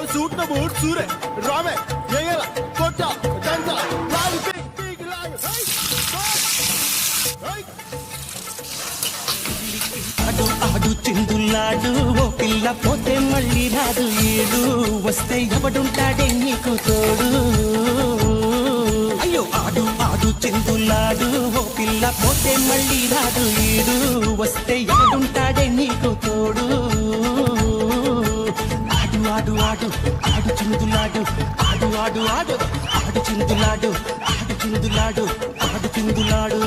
suit न boot सूरे रामे येला कोटा डंडा लाग पिक पिक लाग ఆడు ఆడు చిందులాడు ఓ పిల్ల పోతే మళ్ళీ రాదు ఏడు వస్తే ఎవడుంటాడే నీకు తోడు అయ్యో ఆడు ఆడు చిందులాడు ఓ పిల్ల పోతే మళ్ళీ రాదు ఏడు వస్తే ఎవడుంటాడే నీకు తోడు ఆడు ఆడు ఆడు ఆడు చిందులాడు ఆడు ఆడు ఆడు ఆడు చిందులాడు ఆడు చిందులాడు ఆడు చిందులాడు